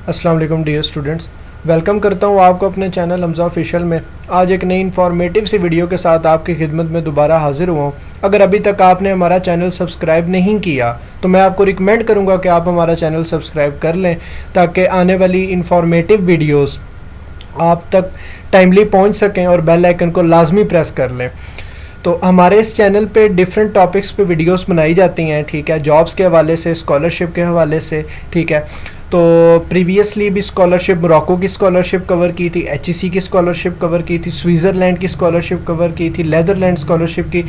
अस्सलाम वालेकुम dear students, welcome करता हूँ आपको अपने चैनल हमजा ऑफिशियल में। आज एक नई इन्फॉर्मेटिव सी वीडियो के साथ आपकी खिदमत में दोबारा हाजिर हुआ हूँ। अगर अभी तक आपने हमारा चैनल सब्सक्राइब नहीं किया तो मैं आपको रिकमेंड करूँगा कि आप हमारा चैनल सब्सक्राइब कर लें, ताकि आने वाली इन्फॉर्मेटिव वीडियोज़ आप तक टाइमली पहुँच सकें और बेल आइकन को लाजमी प्रेस कर लें। तो हमारे इस चैनल पे डिफरेंट टॉपिक्स पे वीडियोस बनाई जाती हैं, ठीक है, जॉब्स के हवाले से, स्कॉलरशिप के हवाले से, ठीक है। तो प्रीवियसली भी स्कॉलरशिप, मोरक्को की स्कॉलरशिप कवर की थी, एचईसी की स्कॉलरशिप कवर की थी, स्विट्ज़रलैंड की स्कॉलरशिप कवर की थी, नीदरलैंड स्कॉलरशिप की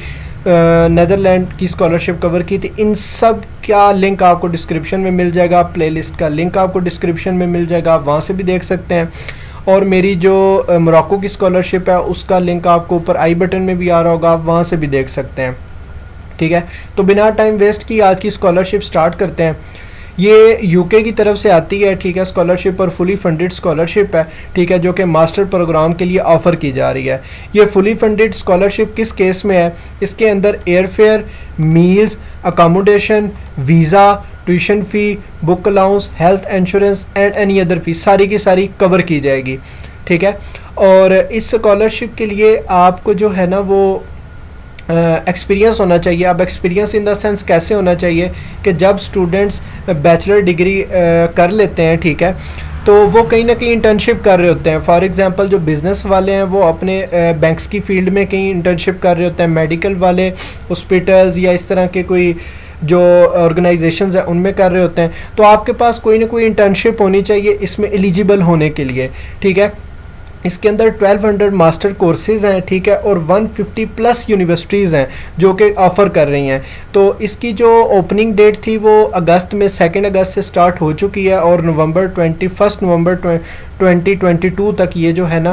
नीदरलैंड की स्कॉलरशिप कवर की थी। इन सब का लिंक आपको डिस्क्रिप्शन में मिल जाएगा, प्लेलिस्ट का लिंक आपको डिस्क्रिप्शन में मिल जाएगा, आप वहाँ से भी देख सकते हैं। और मेरी जो मोरक्को की स्कॉलरशिप है उसका लिंक आपको ऊपर आई बटन में भी आ रहा होगा, आप वहाँ से भी देख सकते हैं, ठीक है। तो बिना टाइम वेस्ट की आज की स्कॉलरशिप स्टार्ट करते हैं। ये यूके की तरफ से आती है, ठीक है, स्कॉलरशिप और फुली फंडेड स्कॉलरशिप है, ठीक है, जो कि मास्टर प्रोग्राम के लिए ऑफ़र की जा रही है। ये फुली फंडेड स्कॉलरशिप किस केस में है? इसके अंदर airfare, meals, accommodation, visa, tuition fee, book allowance, health insurance and any other fee सारी की सारी कवर की जाएगी, ठीक है। और इस स्कॉलरशिप के लिए आपको जो है ना वो एक्सपीरियंस होना चाहिए। अब एक्सपीरियंस इन द सेंस कैसे होना चाहिए कि जब स्टूडेंट्स बैचलर डिग्री कर लेते हैं, ठीक है, तो वो कहीं ना कहीं इंटर्नशिप कर रहे होते हैं। फॉर एग्जांपल जो बिज़नेस वाले हैं वो अपने बैंक्स की फील्ड में कहीं इंटर्नशिप कर रहे होते हैं, मेडिकल वाले हॉस्पिटल्स या इस तरह के कोई जो ऑर्गेनाइजेशंस हैं उनमें कर रहे होते हैं। तो आपके पास कोई ना कोई इंटर्नशिप होनी चाहिए इसमें एलिजिबल होने के लिए, ठीक है। इसके अंदर 1200 मास्टर कोर्सेज़ हैं, ठीक है, और 150 प्लस यूनिवर्सिटीज़ हैं जो कि ऑफ़र कर रही हैं। तो इसकी जो ओपनिंग डेट थी वो अगस्त में 2 अगस्त से स्टार्ट हो चुकी है और 21 नवंबर 2022 तक ये जो है ना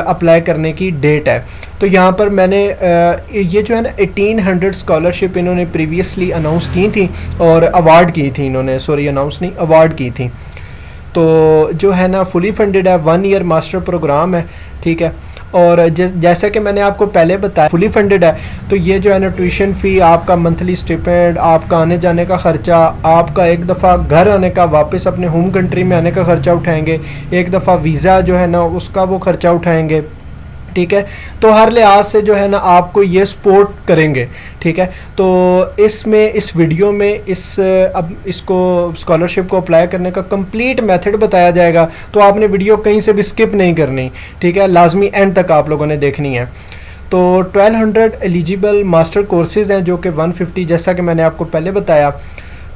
अप्लाई करने की डेट है। तो यहाँ पर मैंने ये जो है ना 1800 स्कॉलरशिप इन्होंने प्रीवियसली अनाउंस की थी और अवार्ड की थी इन्होंने, सॉरी अनाउंस नहीं, अवार्ड की थी। तो जो है ना फुली फंडेड है, 1 ईयर मास्टर प्रोग्राम है, ठीक है। और जैसा कि मैंने आपको पहले बताया फुली फंडेड है, तो ये जो है ना ट्यूशन फ़ी, आपका मंथली स्टिपेंड, आपका आने जाने का ख़र्चा, आपका एक दफ़ा घर आने का, वापस अपने होम कंट्री में आने का ख़र्चा उठाएंगे, एक दफ़ा वीज़ा जो है ना उसका वो ख़र्चा उठाएंगे, ठीक है। तो हर लिहाज से जो है ना आपको ये सपोर्ट करेंगे, ठीक है। तो इसमें इस वीडियो में अब इसको स्कॉलरशिप को अप्लाई करने का कंप्लीट मेथड बताया जाएगा। तो आपने वीडियो कहीं से भी स्किप नहीं करनी, ठीक है, लाजमी एंड तक आप लोगों ने देखनी है। तो 1200 एलिजिबल मास्टर कोर्सेज़ हैं जो कि 150, जैसा कि मैंने आपको पहले बताया।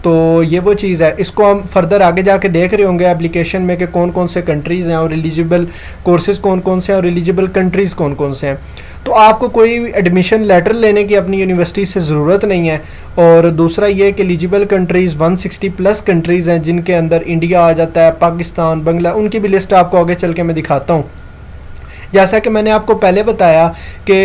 तो ये वो चीज़ है, इसको हम फर्दर आगे जाके देख रहे होंगे एप्लीकेशन में कि कौन कौन से कंट्रीज़ हैं और एलिजिबल कोर्सेज़ कौन कौन से हैं और एलिजिबल कंट्रीज़ कौन कौन से हैं। तो आपको कोई एडमिशन लेटर लेने की अपनी यूनिवर्सिटी से ज़रूरत नहीं है। और दूसरा ये कि एलिजिबल कंट्रीज़ 160 प्लस कंट्रीज़ हैं जिनके अंदर इंडिया आ जाता है, पाकिस्तान, बांग्ला, उनकी भी लिस्ट आपको आगे चल के मैं दिखाता हूँ। जैसा कि मैंने आपको पहले बताया कि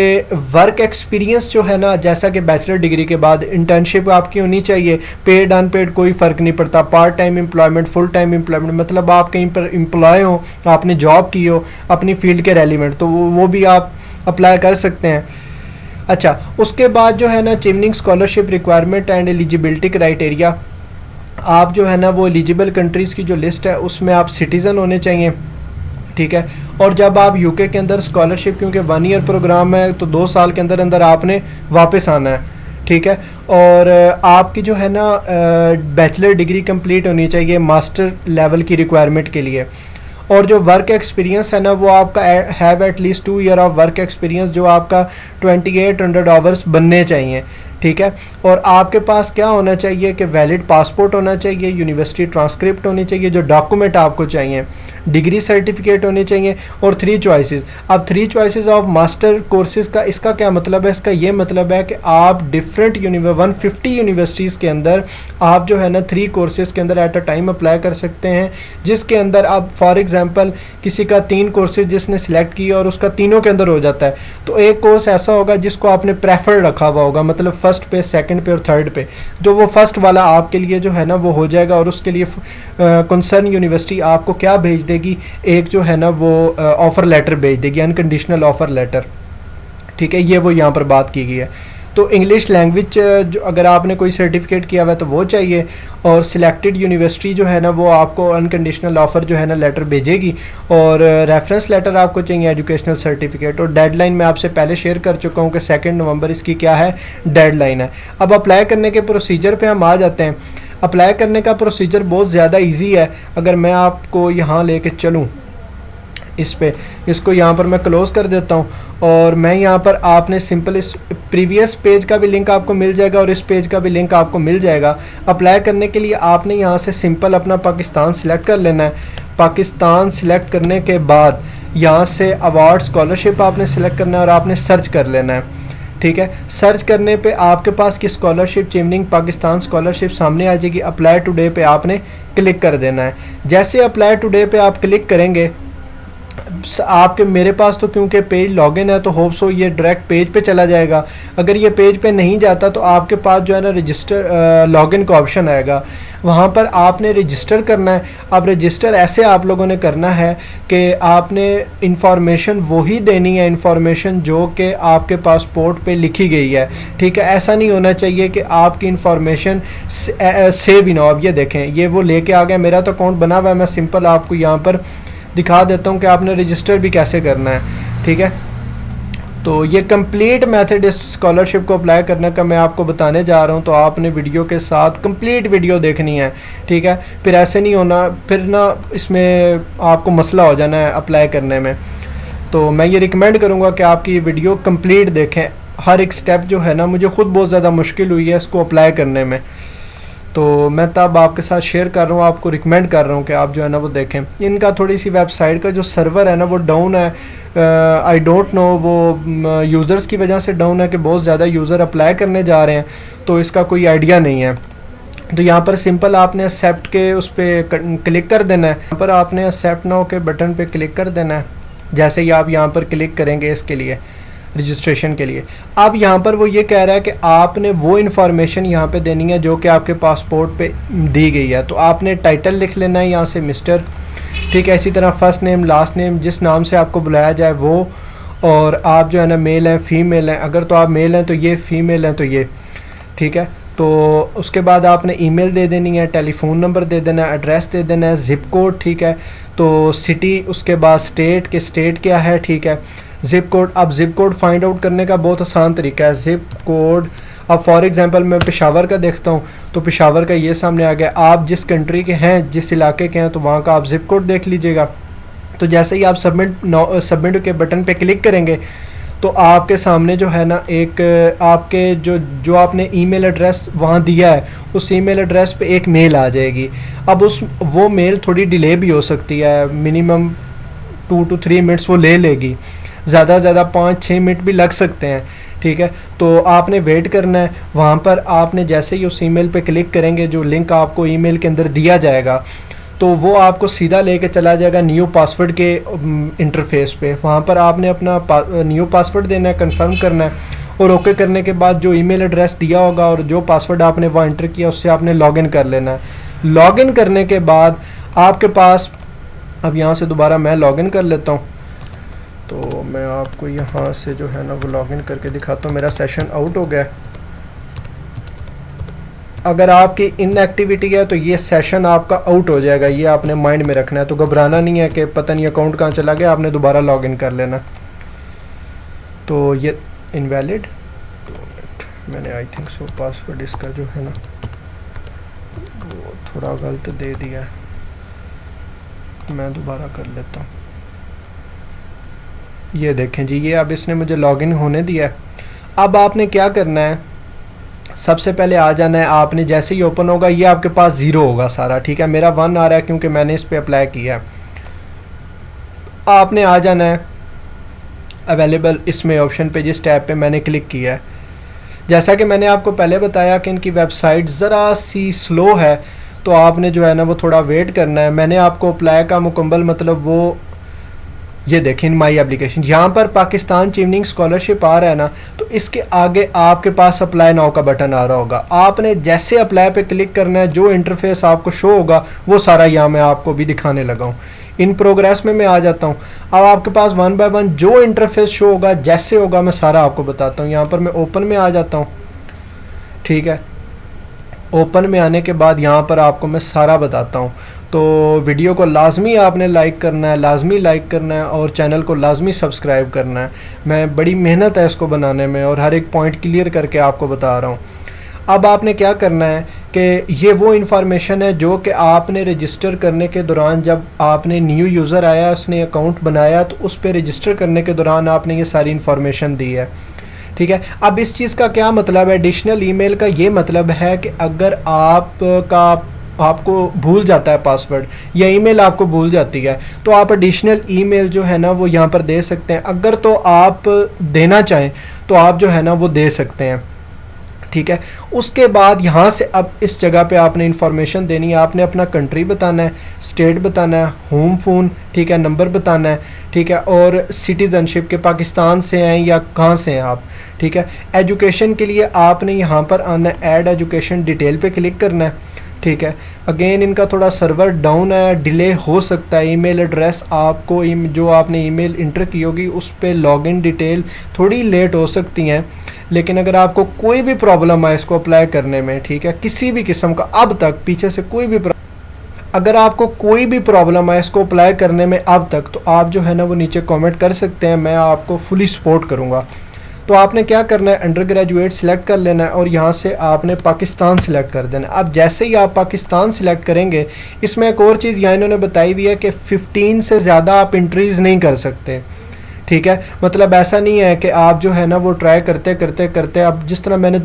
वर्क एक्सपीरियंस जो है ना, जैसा कि बैचलर डिग्री के बाद इंटर्नशिप आपकी होनी चाहिए, पेड अनपेड कोई फ़र्क नहीं पड़ता, part time employment, full time employment, मतलब आप कहीं पर एम्प्लॉय हो, आपने जॉब की हो अपनी फील्ड के रेलिवेंट, तो वो भी आप अप्लाई कर सकते हैं। अच्छा, उसके बाद जो है ना Chevening scholarship requirement and eligibility criteria, आप जो है ना वो एलिजिबल कंट्रीज़ की जो लिस्ट है उसमें आप सिटीज़न होने चाहिए, ठीक है। और जब आप यूके के अंदर स्कॉलरशिप, क्योंकि 1 ईयर प्रोग्राम है, तो 2 साल के अंदर अंदर आपने वापस आना है, ठीक है। और आपकी जो है ना बैचलर डिग्री कंप्लीट होनी चाहिए मास्टर लेवल की रिक्वायरमेंट के लिए। और जो वर्क एक्सपीरियंस है ना वो आपका have at least 2 year of work experience, जो आपका 2800 आवर्स बनने चाहिए, ठीक है। और आपके पास क्या होना चाहिए कि वैलिड पासपोर्ट होना चाहिए, यूनिवर्सिटी ट्रांसक्रिप्ट होनी चाहिए, जो डॉक्यूमेंट आपको चाहिए, डिग्री सर्टिफिकेट होने चाहिए, और 3 चॉइसेस। अब 3 चॉइसेस ऑफ मास्टर कोर्सेज का इसका क्या मतलब है? इसका ये मतलब है कि आप डिफरेंट 150 यूनिवर्सिटीज़ के अंदर आप जो है ना 3 कोर्सेज के अंदर एट अ टाइम अप्लाई कर सकते हैं, जिसके अंदर आप फॉर एग्जांपल किसी का 3 कोर्सेज जिसने सिलेक्ट किया और उसका तीनों के अंदर हो जाता है, तो एक कोर्स ऐसा होगा जिसको आपने प्रेफर रखा हुआ होगा, मतलब फर्स्ट पे, सेकंड पे और थर्ड पे, जो वो फर्स्ट वाला आपके लिए जो है ना वो हो जाएगा। और उसके लिए कंसर्न यूनिवर्सिटी आपको क्या भेज देगी, एक जो है ना वो ऑफ़र लेटर भेज देगी, अनकंडीशनल ऑफ़र लेटर, ठीक है। ये वो यहाँ पर बात की गई है। तो इंग्लिश लैंग्वेज जो अगर आपने कोई सर्टिफिकेट किया हुआ है तो वो चाहिए, और सिलेक्टेड यूनिवर्सिटी जो है ना वो आपको अनकंडीशनल ऑफ़र जो है ना लेटर भेजेगी, और रेफरेंस लेटर आपको चाहिए, एजुकेशनल सर्टिफिकेट, और डेडलाइन मैं आपसे पहले शेयर कर चुका हूँ कि 2 नवंबर इसकी क्या है, डेडलाइन है। अब अप्लाई करने के प्रोसीजर पे हम आ जाते हैं। अप्लाई करने का प्रोसीजर बहुत ज़्यादा इजी है। अगर मैं आपको यहाँ लेके चलूँ इस पे, इसको यहाँ पर मैं क्लोज़ कर देता हूँ, और मैं यहाँ पर आपने सिंपल इस प्रीवियस पेज का भी लिंक आपको मिल जाएगा और इस पेज का भी लिंक आपको मिल जाएगा। अप्लाई करने के लिए आपने यहाँ से सिंपल अपना पाकिस्तान सिलेक्ट कर लेना है। पाकिस्तान सिलेक्ट करने के बाद यहाँ से अवार्ड स्कॉलरशिप आपने सिलेक्ट करना है और आपने सर्च कर लेना है, ठीक है। सर्च करने पे आपके पास की स्कॉलरशिप चेमनिंग पाकिस्तान स्कॉलरशिप सामने आ जाएगी। अप्लाई टुडे पे आपने क्लिक कर देना है। जैसे अप्लाई टुडे पे आप क्लिक करेंगे, आपके मेरे पास तो क्योंकि पेज लॉगिन है तो होप सो ये डायरेक्ट पेज पे चला जाएगा। अगर ये पेज पे नहीं जाता तो आपके पास जो है ना रजिस्टर लॉगिन का ऑप्शन आएगा, वहाँ पर आपने रजिस्टर करना है। अब रजिस्टर ऐसे आप लोगों ने करना है कि आपने इंफॉर्मेशन वही देनी है, इंफॉर्मेशन जो कि आपके पासपोर्ट पे लिखी गई है, ठीक है। ऐसा नहीं होना चाहिए कि आपकी इंफॉर्मेशन सेव ही ना हो। अब ये देखें, ये वो लेके आ गया, मेरा तो अकाउंट बना हुआ है। मैं सिंपल आपको यहाँ पर दिखा देता हूँ कि आपने रजिस्टर भी कैसे करना है, ठीक है। तो ये कंप्लीट मेथड इस स्कॉलरशिप को अप्लाई करने का मैं आपको बताने जा रहा हूँ, तो आपने वीडियो के साथ कंप्लीट वीडियो देखनी है, ठीक है। फिर ऐसे नहीं होना, फिर ना इसमें आपको मसला हो जाना है अप्लाई करने में। तो मैं ये रिकमेंड करूँगा कि आपकी ये वीडियो कंप्लीट देखें। हर एक स्टेप जो है ना, मुझे ख़ुद बहुत ज़्यादा मुश्किल हुई है इसको अप्लाई करने में, तो मैं तब आपके साथ शेयर कर रहा हूँ, आपको रिकमेंड कर रहा हूँ कि आप जो है ना वो देखें। इनका थोड़ी सी वेबसाइट का जो सर्वर है ना वो डाउन है। आई डोंट नो वो यूज़र्स की वजह से डाउन है कि बहुत ज़्यादा यूज़र अप्लाई करने जा रहे हैं, तो इसका कोई आइडिया नहीं है। तो यहाँ पर सिंपल आपने एक्सेप्ट के उस पर क्लिक कर देना है। यहाँ पर आपने एक्सेप्ट नाउ के बटन पे क्लिक कर देना है। जैसे ही आप यहाँ पर क्लिक करेंगे इसके लिए रजिस्ट्रेशन के लिए, अब यहाँ पर वो ये कह रहा है कि आपने वो इन्फॉर्मेशन यहाँ पे देनी है जो कि आपके पासपोर्ट पे दी गई है। तो आपने टाइटल लिख लेना है यहाँ से मिस्टर, ठीक है। इसी तरह फर्स्ट नेम, लास्ट नेम, जिस नाम से आपको बुलाया जाए वो, और आप जो है ना मेल हैं फ़ीमेल हैं, अगर तो आप मेल हैं तो ये, फ़ीमेल हैं तो ये, ठीक है। तो उसके बाद आपने ईमेल दे देनी है, टेलीफोन नंबर दे देना है, एड्रेस दे देना है, ज़िप कोड, ठीक है। तो सिटी, उसके बाद स्टेट के स्टेट क्या है, ठीक है। ज़िप कोड, अब ज़िप कोड फाइंड आउट करने का बहुत आसान तरीका है। ज़िप कोड, अब फॉर एग्जांपल मैं पेशावर का देखता हूँ तो पेशावर का ये सामने आ गया। आप जिस कंट्री के हैं, जिस इलाके के हैं, तो वहाँ का आप ज़िप कोड देख लीजिएगा। तो जैसे ही आप सबमिट के बटन पे क्लिक करेंगे तो आपके सामने जो है ना एक आपके जो आपने ईमेल एड्रेस वहाँ दिया है, उस ईमेल एड्रेस पे एक मेल आ जाएगी। अब वो मेल थोड़ी डिले भी हो सकती है, मिनिमम 2 to 3 मिनट्स वो ले लेगी, ज़्यादा से ज़्यादा 5-6 मिनट भी लग सकते हैं, ठीक है। तो आपने वेट करना है। वहाँ पर आपने जैसे ही उस ईमेल पे क्लिक करेंगे, जो लिंक आपको ईमेल के अंदर दिया जाएगा, तो वो आपको सीधा लेके चला जाएगा न्यू पासवर्ड के इंटरफेस पे। वहाँ पर आपने अपना न्यू पासवर्ड देना है, कंफर्म करना है, और ओके करने के बाद जो ईमेल एड्रेस दिया होगा और जो पासवर्ड आपने वहाँ एंटर किया उससे आपने लॉगिन कर लेना है। लॉगिन करने के बाद आपके पास, अब यहाँ से दोबारा मैं लॉगिन कर लेता हूँ, तो मैं आपको यहाँ से जो है ना वो लॉगिन करके दिखाता हूँ। मेरा सेशन आउट हो गया। अगर आपकी इनएक्टिविटी है तो ये सेशन आपका आउट हो जाएगा, ये आपने माइंड में रखना है। तो घबराना नहीं है कि पता नहीं अकाउंट कहाँ चला गया, आपने दोबारा लॉगिन कर लेना। तो ये इनवैलिड, 2 मिनट, मैंने आई थिंक सो पासवर्ड इसका जो है ना वो थोड़ा गलत दे दिया है, मैं दोबारा कर लेता हूँ। ये देखें जी, ये अब इसने मुझे लॉगिन होने दिया है। अब आपने क्या करना है, सबसे पहले आ जाना है, आपने जैसे ही ओपन होगा ये आपके पास 0 होगा सारा, ठीक है। मेरा 1 आ रहा है क्योंकि मैंने इस पे अप्लाई किया है। आपने आ जाना है अवेलेबल इसमें ऑप्शन पे, जिस टैब पे मैंने क्लिक किया है। जैसा कि मैंने आपको पहले बताया कि इनकी वेबसाइट ज़रा सी स्लो है, तो आपने जो है ना वो थोड़ा वेट करना है। मैंने आपको अप्लाई का मुकम्मल मतलब वो ये देखें माई एप्लीकेशन, यहाँ पर पाकिस्तान चीवनिंग स्कॉलरशिप आ रहा है ना, तो इसके आगे आपके पास अप्लाई नाउ का बटन आ रहा होगा। आपने जैसे अप्लाई पे क्लिक करना है, जो इंटरफेस आपको शो होगा वो सारा यहाँ मैं आपको भी दिखाने लगा हूँ। इन प्रोग्रेस में मैं आ जाता हूँ। अब आपके पास वन बाय वन जो इंटरफेस शो होगा जैसे होगा मैं सारा आपको बताता हूँ। यहाँ पर मैं ओपन में आ जाता हूँ, ठीक है। ओपन में आने के बाद यहाँ पर आपको मैं सारा बताता हूँ। तो वीडियो को लाजमी आपने लाइक करना है, लाजमी लाइक करना है, और चैनल को लाजमी सब्सक्राइब करना है। मैं बड़ी मेहनत है इसको बनाने में और हर एक पॉइंट क्लियर करके आपको बता रहा हूँ। अब आपने क्या करना है कि ये वो इन्फॉर्मेशन है जो कि आपने रजिस्टर करने के दौरान, जब आपने न्यू यूज़र आया, उसने अकाउंट बनाया, तो उस पर रजिस्टर करने के दौरान आपने ये सारी इन्फॉर्मेशन दी है, ठीक है। अब इस चीज़ का क्या मतलब है, एडिशनल ईमेल का ये मतलब है कि अगर आपको भूल जाता है पासवर्ड या ईमेल आपको भूल जाती है, तो आप एडिशनल ईमेल जो है ना वो यहाँ पर दे सकते हैं। अगर तो आप देना चाहें तो आप जो है ना वो दे सकते हैं, ठीक है। उसके बाद यहाँ से अब इस जगह पे आपने इंफॉर्मेशन देनी है। आपने अपना कंट्री बताना है, स्टेट बताना है, होम फ़ोन, ठीक है, नंबर बताना है, ठीक है, और सिटीज़नशिप के पाकिस्तान से हैं या कहाँ से हैं आप, ठीक है। एजुकेशन के लिए आपने यहाँ पर आना है, ऐड एजुकेशन डिटेल पे क्लिक करना है, ठीक है। अगेन इनका थोड़ा सर्वर डाउन है, डिले हो सकता है। ईमेल एड्रेस आपको जो आपने ईमेल इंटर की होगी उस पर लॉगिन डिटेल थोड़ी लेट हो सकती हैं, लेकिन अगर आपको कोई भी प्रॉब्लम है इसको अप्लाई करने में, ठीक है, किसी भी किस्म का, अब तक पीछे से कोई भी अगर आपको कोई भी प्रॉब्लम है इसको अप्लाई करने में अब तक, तो आप जो है ना वो नीचे कमेंट कर सकते हैं, मैं आपको फुली सपोर्ट करूँगा। तो आपने क्या करना है, अंडर ग्रेजुएट सिलेक्ट कर लेना है और यहाँ से आपने पाकिस्तान सिलेक्ट कर देना है। अब जैसे ही आप पाकिस्तान सिलेक्ट करेंगे, इसमें एक और चीज़ यहाँ इन्होंने बताई हुई है कि 15 से ज़्यादा आप एंट्रीज़ नहीं कर सकते, ठीक है। मतलब ऐसा नहीं है कि आप जो है ना वो ट्राई करते करते करते, अब जिस तरह मैंने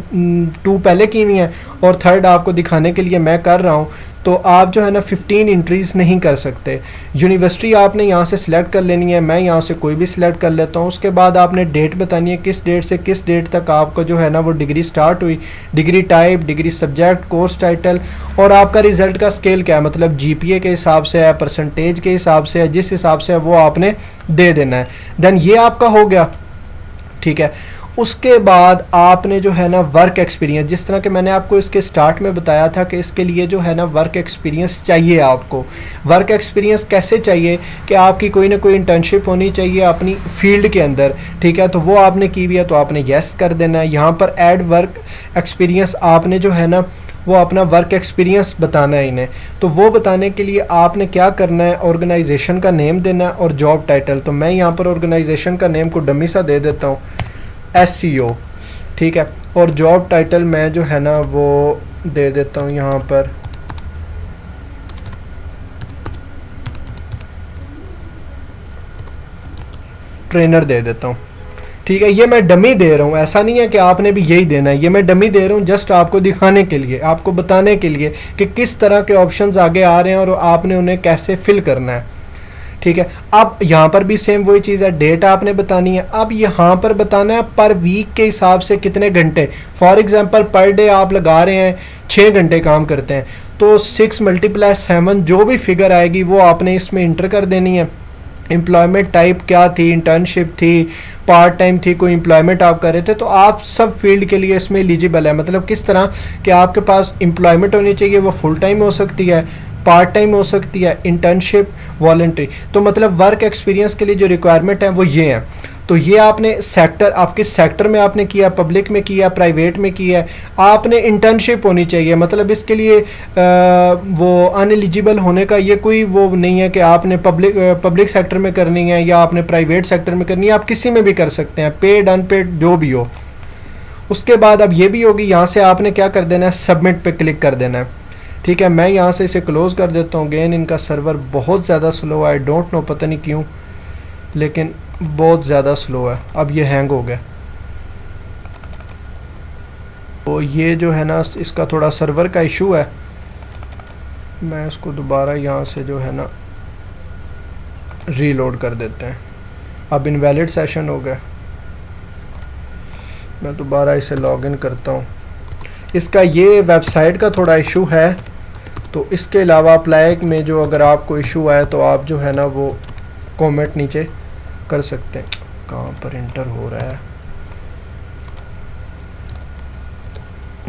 2 पहले की हुई हैं और 3rd आपको दिखाने के लिए मैं कर रहा हूँ, तो आप जो है ना 15 एंट्रीज़ नहीं कर सकते। यूनिवर्सिटी आपने यहाँ से सिलेक्ट कर लेनी है, मैं यहाँ से कोई भी सिलेक्ट कर लेता हूँ। उसके बाद आपने डेट बतानी है, किस डेट से किस डेट तक आपको जो है ना वो डिग्री स्टार्ट हुई, degree type, degree subject, course title, और आपका रिज़ल्ट का स्केल क्या है, मतलब जीपीए के हिसाब से है, परसेंटेज के हिसाब से है, जिस हिसाब से है वो आपने दे देना है। देन ये आपका हो गया, ठीक है। उसके बाद आपने जो है ना वर्क एक्सपीरियंस, जिस तरह के मैंने आपको इसके स्टार्ट में बताया था कि इसके लिए जो है ना वर्क एक्सपीरियंस चाहिए आपको। वर्क एक्सपीरियंस कैसे चाहिए कि आपकी कोई ना कोई इंटर्नशिप होनी चाहिए अपनी फील्ड के अंदर, ठीक है। तो वो आपने की भी है तो आपने येस कर देना है। यहाँ पर ऐड वर्क एक्सपीरियंस आपने जो है ना वो अपना वर्क एक्सपीरियंस बताना है इन्हें। तो वो बताने के लिए आपने क्या करना है, ऑर्गेनाइजेशन का नेम देना है और जॉब टाइटल। तो मैं यहाँ पर ऑर्गेनाइजेशन का नेम को डमी सा दे देता हूँ, SCO, ठीक है। और जॉब टाइटल मैं जो है ना वो दे देता हूँ यहाँ पर ट्रेनर दे देता हूँ, ठीक है। ये मैं डमी दे रहा हूँ, ऐसा नहीं है कि आपने भी यही देना है, ये मैं डमी दे रहा हूँ जस्ट आपको दिखाने के लिए, आपको बताने के लिए कि किस तरह के ऑप्शंस आगे आ रहे हैं और आपने उन्हें कैसे फिल करना है, ठीक है। अब यहाँ पर भी सेम वही चीज़ है, डेट आपने बतानी है। अब यहाँ पर बताना है पर वीक के हिसाब से कितने घंटे, फॉर एग्जांपल पर डे आप लगा रहे हैं 6 घंटे काम करते हैं, तो 6 × 7 जो भी फिगर आएगी वो आपने इसमें इंटर कर देनी है। एम्प्लॉयमेंट टाइप क्या थी, इंटर्नशिप थी, पार्ट टाइम थी, कोई एम्प्लॉयमेंट आप कर रहे थे, तो आप सब फील्ड के लिए इसमें एलिजिबल है। मतलब किस तरह कि आपके पास एम्प्लॉयमेंट होनी चाहिए, वो फुल टाइम हो सकती है, पार्ट टाइम हो सकती है, इंटर्नशिप, वॉलंटरी। तो मतलब वर्क एक्सपीरियंस के लिए जो रिक्वायरमेंट है वो ये है। तो ये आपने सेक्टर, आप किस सेक्टर में आपने किया, पब्लिक में किया, प्राइवेट में किया है, आपने इंटर्नशिप होनी चाहिए। मतलब इसके लिए वो अनएलिजिबल होने का ये कोई वो नहीं है कि आपने पब्लिक सेक्टर में करनी है या आपने प्राइवेट सेक्टर में करनी है, आप किसी में भी कर सकते हैं, पेड अनपेड जो भी हो। उसके बाद अब ये भी होगी, यहाँ से आपने क्या कर देना है, सबमिट पे क्लिक कर देना है, ठीक है। मैं यहाँ से इसे क्लोज़ कर देता हूँ। अगेन इनका सर्वर बहुत ज़्यादा स्लो है, आई डोंट नो, पता नहीं क्यों, लेकिन बहुत ज़्यादा स्लो है। अब ये हैंग हो गया, तो ये जो है ना इसका थोड़ा सर्वर का इशू है। मैं इसको दोबारा यहाँ से जो है ना रीलोड कर देते हैं। अब इनवैलिड सेशन हो गया, मैं दोबारा इसे लॉगिन करता हूँ। इसका ये वेबसाइट का थोड़ा इशू है, तो इसके अलावा अप्लाई में जो अगर आपको इशू आए तो आप जो है ना वो कमेंट नीचे कर सकते हैं। कहाँ पर इंटर हो रहा है,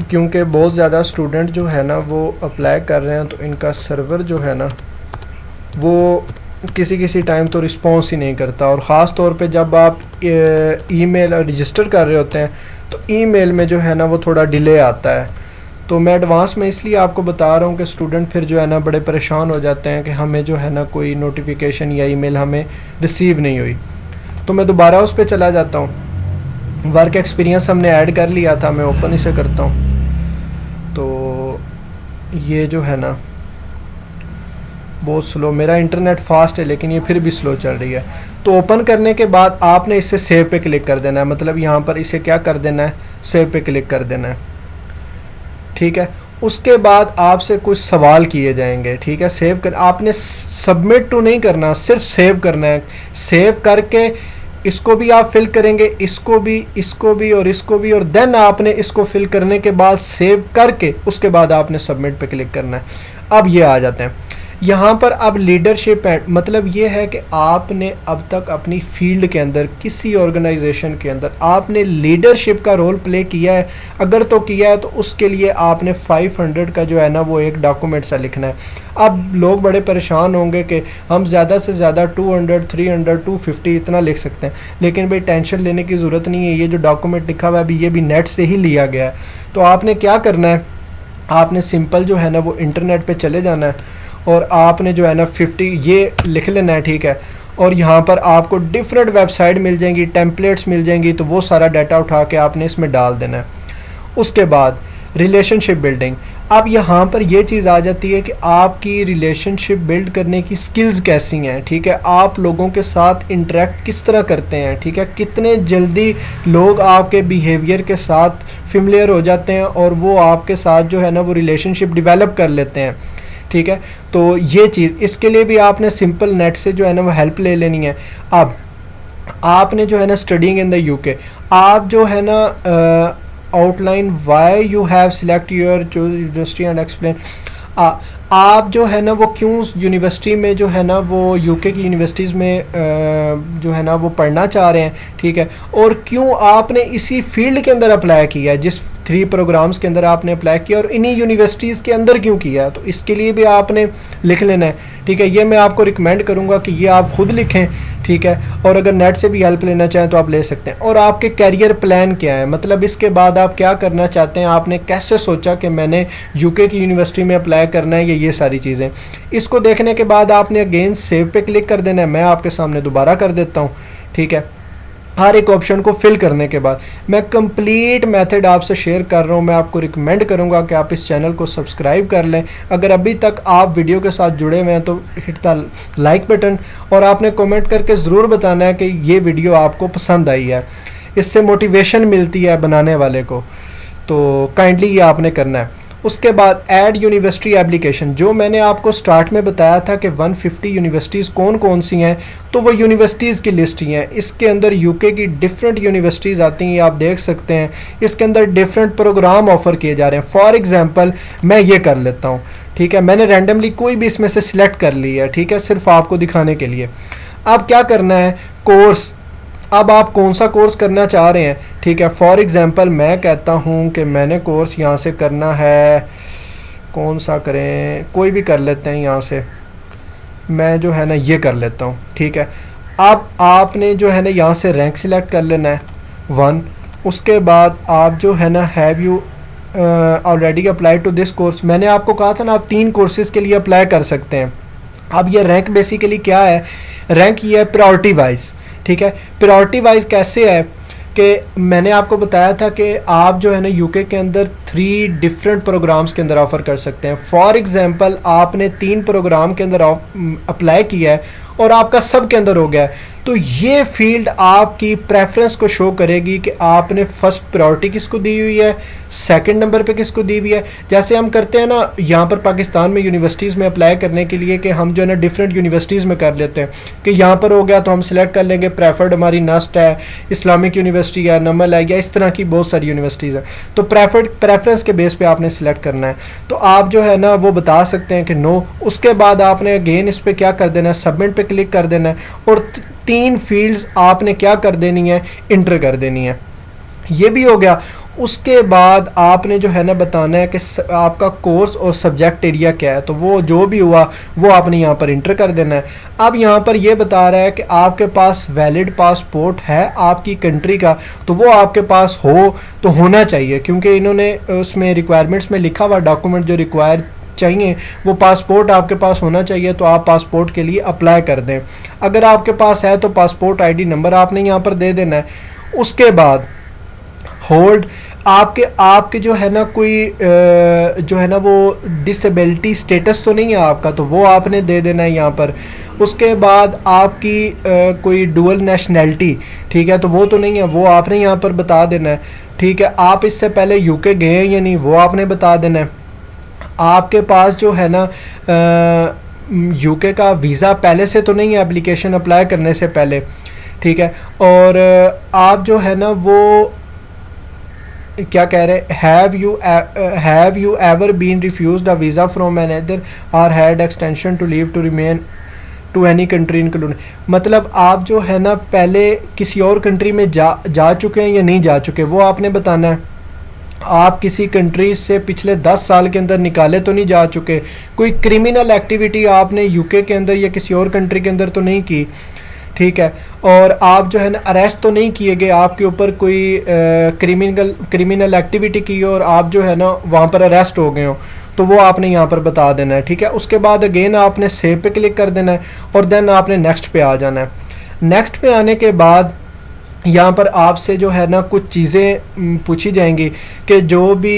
क्योंकि बहुत ज़्यादा स्टूडेंट जो है ना वो अप्लाई कर रहे हैं, तो इनका सर्वर जो है ना वो किसी किसी टाइम तो रिस्पॉन्स ही नहीं करता, और ख़ास तौर पे जब आप ईमेल रजिस्टर कर रहे होते हैं तो ईमेल में जो है ना वो थोड़ा डिले आता है। तो मैं एडवांस में इसलिए आपको बता रहा हूँ कि स्टूडेंट फिर जो है ना बड़े परेशान हो जाते हैं कि हमें जो है ना कोई नोटिफिकेशन या ईमेल हमें रिसीव नहीं हुई। तो मैं दोबारा उस पर चला जाता हूँ। वर्क एक्सपीरियंस हमने ऐड कर लिया था, मैं ओपन इसे करता हूँ। तो ये जो है ना बहुत स्लो, मेरा इंटरनेट फास्ट है लेकिन ये फिर भी स्लो चल रही है। तो ओपन करने के बाद आपने इसे सेव पे क्लिक कर देना है, मतलब यहाँ पर इसे क्या कर देना है, सेव पे क्लिक कर देना है। ठीक है, उसके बाद आपसे कुछ सवाल किए जाएंगे। ठीक है, सेव कर, आपने सबमिट टू नहीं करना, सिर्फ सेव करना है। सेव करके इसको भी आप फिल करेंगे, इसको भी, इसको भी और इसको भी, और देन आपने इसको फिल करने के बाद सेव करके उसके बाद आपने सबमिट पे क्लिक करना है। अब ये आ जाते हैं यहाँ पर। अब लीडरशिप मतलब ये है कि आपने अब तक अपनी फील्ड के अंदर, किसी ऑर्गेनाइजेशन के अंदर आपने लीडरशिप का रोल प्ले किया है। अगर तो किया है तो उसके लिए आपने 500 का जो है ना वो एक डॉक्यूमेंट सा लिखना है। अब लोग बड़े परेशान होंगे कि हम ज़्यादा से ज़्यादा 200, 300, 250 इतना लिख सकते हैं, लेकिन भाई टेंशन लेने की ज़रूरत नहीं है। ये जो डॉक्यूमेंट लिखा हुआ है अभी, ये भी नेट से ही लिया गया है। तो आपने क्या करना है, आपने सिंपल जो है ना वो इंटरनेट पे चले जाना है और आपने जो है ना 50 ये लिख लेना है। ठीक है, और यहाँ पर आपको डिफरेंट वेबसाइट मिल जाएंगी, टेम्पलेट्स मिल जाएंगी, तो वो सारा डाटा उठा के आपने इसमें डाल देना है। उसके बाद रिलेशनशिप बिल्डिंग। अब यहाँ पर ये चीज़ आ जाती है कि आपकी रिलेशनशिप बिल्ड करने की स्किल्स कैसी हैं। ठीक है, आप लोगों के साथ इंटरेक्ट किस तरह करते हैं। ठीक है, कितने जल्दी लोग आपके बिहेवियर के साथ फेमिलियर हो जाते हैं और वो आपके साथ जो है ना वो रिलेशनशिप डेवलप कर लेते हैं। ठीक है, तो ये चीज़, इसके लिए भी आपने सिंपल नेट से जो है ना वो हेल्प ले लेनी है। अब आपने जो है ना स्टडीइंग इन द यूके, आप जो है ना outline why you have select your university and explain, आप जो है ना वो क्यों यूनिवर्सिटी में जो है ना वो यूके की यूनिवर्सिटीज़ में जो है ना वो पढ़ना चाह रहे हैं। ठीक है, और क्यों आपने इसी फील्ड के अंदर अप्लाई किया है, जिस 3 प्रोग्राम्स के अंदर आपने अप्लाई किया, और इन्हीं यूनिवर्सिटीज़ के अंदर क्यों किया है, तो इसके लिए भी आपने लिख लेना है। ठीक है, ये मैं आपको रिकमेंड करूँगा कि ये आप खुद लिखें। ठीक है, और अगर नेट से भी हेल्प लेना चाहें तो आप ले सकते हैं। और आपके कैरियर प्लान क्या है, मतलब इसके बाद आप क्या करना चाहते हैं, आपने कैसे सोचा कि मैंने यूके की यूनिवर्सिटी में अप्लाई करना है, ये सारी चीज़ें। इसको देखने के बाद आपने अगेन सेव पे क्लिक कर देना है। मैं आपके सामने दोबारा कर देता हूँ। ठीक है, हर एक ऑप्शन को फिल करने के बाद मैं कंप्लीट मेथड आपसे शेयर कर रहा हूँ। मैं आपको रिकमेंड करूँगा कि आप इस चैनल को सब्सक्राइब कर लें। अगर अभी तक आप वीडियो के साथ जुड़े हुए हैं तो हिट द लाइक बटन, और आपने कमेंट करके ज़रूर बताना है कि ये वीडियो आपको पसंद आई है। इससे मोटिवेशन मिलती है बनाने वाले को, तो काइंडली ये आपने करना है। उसके बाद ऐड यूनिवर्सिटी एप्लीकेशन, जो मैंने आपको स्टार्ट में बताया था कि 150 यूनिवर्सिटीज़ कौन कौन सी हैं, तो वो यूनिवर्सिटीज़ की लिस्ट ही हैं। इसके अंदर यूके की डिफरेंट यूनिवर्सिटीज़ आती हैं, आप देख सकते हैं। इसके अंदर डिफरेंट प्रोग्राम ऑफ़र किए जा रहे हैं। फॉर एग्जांपल मैं ये कर लेता हूँ। ठीक है, मैंने रैंडमली कोई भी इसमें से सिलेक्ट कर लिया है। ठीक है, सिर्फ आपको दिखाने के लिए। अब क्या करना है, कोर्स, अब आप कौन सा कोर्स करना चाह रहे हैं। ठीक है, फॉर एग्जांपल मैं कहता हूं कि मैंने कोर्स यहाँ से करना है, कौन सा करें, कोई भी कर लेते हैं। यहाँ से मैं जो है ना ये कर लेता हूँ। ठीक है, अब आपने जो है ना यहाँ से रैंक सिलेक्ट कर लेना है 1। उसके बाद आप जो है ना have you already apply to this course, मैंने आपको कहा था ना आप 3 कोर्सेज़ के लिए अप्लाई कर सकते हैं। अब ये रैंक बेसिकली क्या है, रैंक ये है प्रायोरिटी वाइज। ठीक है, प्रायोरिटी वाइज कैसे है कि मैंने आपको बताया था कि आप जो है ना यूके के अंदर 3 डिफरेंट प्रोग्राम्स के अंदर ऑफ़र कर सकते हैं। फॉर एग्जांपल आपने 3 प्रोग्राम के अंदर अप्लाई किया है और आपका सब के अंदर हो गया है, तो ये फील्ड आपकी प्रेफरेंस को शो करेगी कि आपने फर्स्ट प्रायोरिटी किसको दी हुई है, सेकंड नंबर पे किसको दी हुई है। जैसे हम करते हैं ना यहाँ पर पाकिस्तान में यूनिवर्सिटीज़ में अप्लाई करने के लिए कि हम जो है ना डिफरेंट यूनिवर्सिटीज़ में कर लेते हैं कि यहाँ पर हो गया तो हम सिलेक्ट कर लेंगे प्रेफर्ड, हमारी नस्ट है, इस्लामिक यूनिवर्सिटी है, नमल है, या इस तरह की बहुत सारी यूनिवर्सिटीज़ हैं। तो प्रेफरेंस के बेस पे आपने सिलेक्ट करना है, तो आप जो है ना वो बता सकते हैं कि नो। उसके बाद आपने अगेन इस पर क्या कर देना है, सबमिट पे क्लिक कर देना है, और 3 फील्ड्स आपने क्या कर देनी है, इंटर कर देनी है। ये भी हो गया। उसके बाद आपने जो है ना बताना है कि आपका कोर्स और सब्जेक्ट एरिया क्या है, तो वो जो भी हुआ वो आपने यहाँ पर इंटर कर देना है। अब यहाँ पर ये बता रहा है कि आपके पास वैलिड पासपोर्ट है आपकी कंट्री का, तो वो आपके पास हो तो होना चाहिए, क्योंकि इन्होंने उसमें रिक्वायरमेंट्स में लिखा हुआ डॉक्यूमेंट जो रिक्वायर चाहिए वो पासपोर्ट आपके पास होना चाहिए, तो आप पासपोर्ट के लिए अप्लाई कर दें। अगर आपके पास है तो पासपोर्ट आईडी नंबर आपने यहाँ पर दे देना है। उसके बाद होल्ड आपके जो है ना कोई जो है ना वो डिसेबिलिटी स्टेटस तो नहीं है आपका, तो वो आपने दे देना है यहाँ पर। उसके बाद आपकी कोई डुअल नेशनैलिटी, ठीक है, तो वो तो नहीं है, वो आपने यहाँ पर बता देना है। ठीक है, आप इससे पहले यूके गए हैं या नहीं वो आपने बता देना है। आपके पास जो है ना यूके का वीज़ा पहले से तो नहीं है एप्लीकेशन अप्लाई करने से पहले, ठीक है। और आप जो है ना वो क्या कह रहे, have you ever been refused a visa from another or had extension to leave to remain to any country including, मतलब आप जो है ना पहले किसी और कंट्री में जा चुके हैं या नहीं जा चुके, वो आपने बताना है। आप किसी कंट्री से पिछले 10 साल के अंदर निकाले तो नहीं जा चुके, कोई क्रिमिनल एक्टिविटी आपने यूके के अंदर या किसी और कंट्री के अंदर तो नहीं की, ठीक है। और आप जो है ना अरेस्ट तो नहीं किए गए, आपके ऊपर कोई क्रिमिनल एक्टिविटी की और आप जो है ना वहाँ पर अरेस्ट हो गए हो, तो वो आपने यहाँ पर बता देना है, ठीक है। उसके बाद अगेन आपने सेव पे क्लिक कर देना है और देन आपने नेक्स्ट पे आ जाना है। नेक्स्ट पे आने के बाद यहाँ पर आपसे जो है ना कुछ चीज़ें पूछी जाएंगी कि जो भी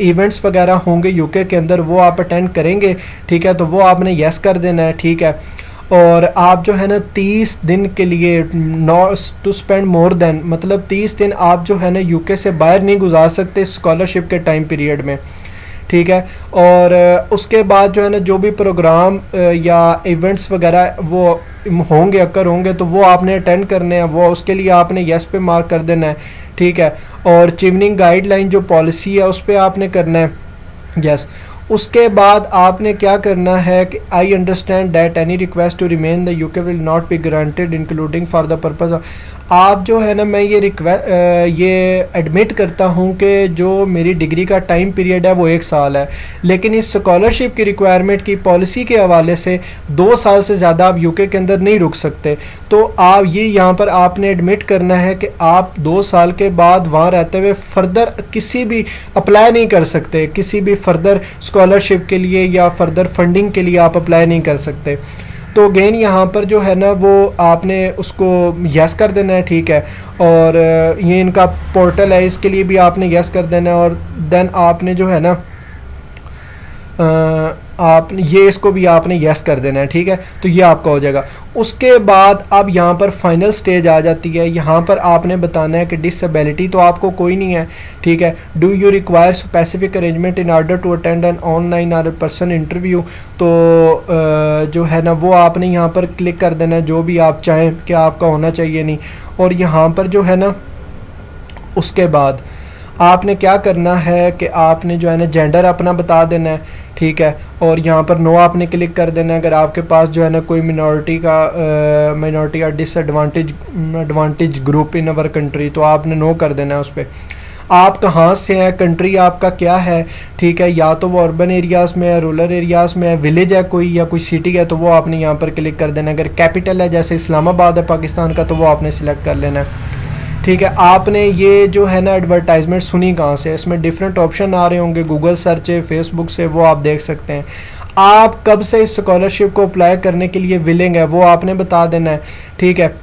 इवेंट्स वगैरह होंगे यूके के अंदर वो आप अटेंड करेंगे, ठीक है, तो वो आपने यस कर देना है, ठीक है। और आप जो है ना 30 दिन के लिए टू स्पेंड मोर देन, मतलब 30 दिन आप जो है ना यूके से बाहर नहीं गुजार सकते स्कॉलरशिप के टाइम पीरियड में, ठीक है। और उसके बाद जो है ना जो भी प्रोग्राम या इवेंट्स वगैरह वो होंगे अगर होंगे तो वो आपने अटेंड करने हैं, वो उसके लिए आपने यस पे मार्क कर देना है, ठीक है। और चिमनिंग गाइडलाइन जो पॉलिसी है उस पर आपने करना है यस। उसके बाद आपने क्या करना है कि I understand that any request to remain the UK will not be granted including for the purpose of, आप जो है ना मैं ये एडमिट करता हूँ कि जो मेरी डिग्री का टाइम पीरियड है वो 1 साल है, लेकिन इस स्कॉलरशिप की रिक्वायरमेंट की पॉलिसी के हवाले से 2 साल से ज़्यादा आप यूके के अंदर नहीं रुक सकते। तो आप ये यहाँ पर आपने एडमिट करना है कि आप 2 साल के बाद वहाँ रहते हुए फर्दर किसी भी अप्लाई नहीं कर सकते, किसी भी फर्दर स्कॉलरशिप के लिए या फर्दर फंडिंग के लिए आप अप्लाई नहीं कर सकते। तो अगेन यहाँ पर जो है ना वो आपने उसको यस कर देना है, ठीक है। और ये इनका पोर्टल है, इसके लिए भी आपने यस कर देना है। और देन आपने जो है ना आप ये इसको भी आपने यस कर देना है, ठीक है। तो ये आपका हो जाएगा। उसके बाद अब यहाँ पर फाइनल स्टेज आ जाती है, यहाँ पर आपने बताना है कि डिसेबिलिटी तो आपको कोई नहीं है, ठीक है। Do you require specific arrangement in order to attend an online or person interview, तो जो है ना वो आपने यहाँ पर क्लिक कर देना है जो भी आप चाहें कि आपका होना चाहिए नहीं। और यहाँ पर जो है ना उसके बाद आपने क्या करना है कि आपने जो है ना जेंडर अपना बता देना है, ठीक है। और यहाँ पर नो आपने क्लिक कर देना है। अगर आपके पास जो है ना कोई मिनॉरिटी और advantage group in our country, तो आपने नो कर देना है उस पर। आप कहाँ से हैं, कंट्री आपका क्या है, ठीक है, या तो वो अर्बन एरियाज़ में है, रूरल एरियाज़ में है, विलेज है कोई या कोई सिटी है, तो वो आपने यहाँ पर क्लिक कर देना है। अगर कैपिटल है जैसे इस्लामाबाद है पाकिस्तान का, तो वो आपने सिलेक्ट कर लेना है, ठीक है। आपने ये जो है ना एडवर्टाइजमेंट सुनी कहाँ से, इसमें डिफरेंट ऑप्शन आ रहे होंगे, गूगल सर्च है, फेसबुक से, वो आप देख सकते हैं। आप कब से इस स्कॉलरशिप को अप्लाई करने के लिए विलिंग है वो आपने बता देना है, ठीक है।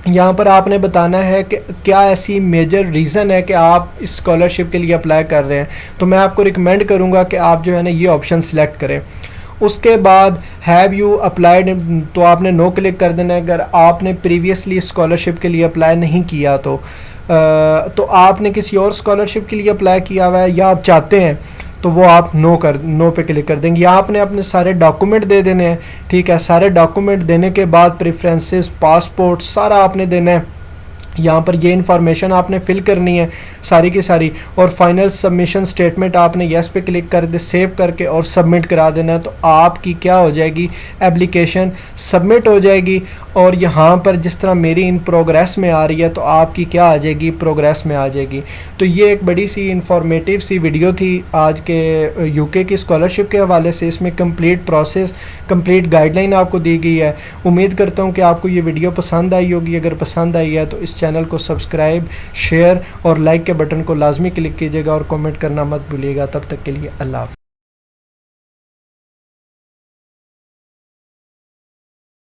यहाँ पर आपने बताना है कि क्या ऐसी मेजर रीज़न है कि आप इस स्कॉलरशिप के लिए अप्लाई कर रहे हैं, तो मैं आपको रिकमेंड करूँगा कि आप जो है ना ये ऑप्शन सेलेक्ट करें। उसके बाद हैव यू अप्लाइड, तो आपने नो क्लिक कर देना है। अगर आपने प्रीवियसली स्कॉलरशिप के लिए अप्लाई नहीं किया तो आपने किसी और स्कॉलरशिप के लिए अप्लाई किया हुआ है या आप चाहते हैं, तो वो आप नो पे क्लिक कर देंगे। यहाँ आपने अपने सारे डॉक्यूमेंट दे देने हैं, ठीक है। सारे डॉक्यूमेंट देने के बाद प्रेफरेंसेस, पासपोर्ट सारा आपने देना है, यहाँ पर ये इन्फॉर्मेशन आपने फिल करनी है सारी की सारी, और फाइनल सबमिशन स्टेटमेंट आपने यस पे क्लिक कर दे, सेव करके और सबमिट करा देना है। तो आपकी क्या हो जाएगी, एप्लीकेशन सबमिट हो जाएगी। और यहाँ पर जिस तरह मेरी इन प्रोग्रेस में आ रही है तो आपकी क्या आ जाएगी, प्रोग्रेस में आ जाएगी। तो ये एक बड़ी सी इंफॉर्मेटिव सी वीडियो थी आज के यूके की स्कॉलरशिप के हवाले से। इसमें कंप्लीट प्रोसेस, कंप्लीट गाइडलाइन आपको दी गई है। उम्मीद करता हूँ कि आपको ये वीडियो पसंद आई होगी। अगर पसंद आई है तो इस चैनल को सब्सक्राइब, शेयर और लाइक के बटन को लाजमी क्लिक कीजिएगा और कमेंट करना मत भूलिएगा। तब तक के लिए अल्लाह हाफ़िज़।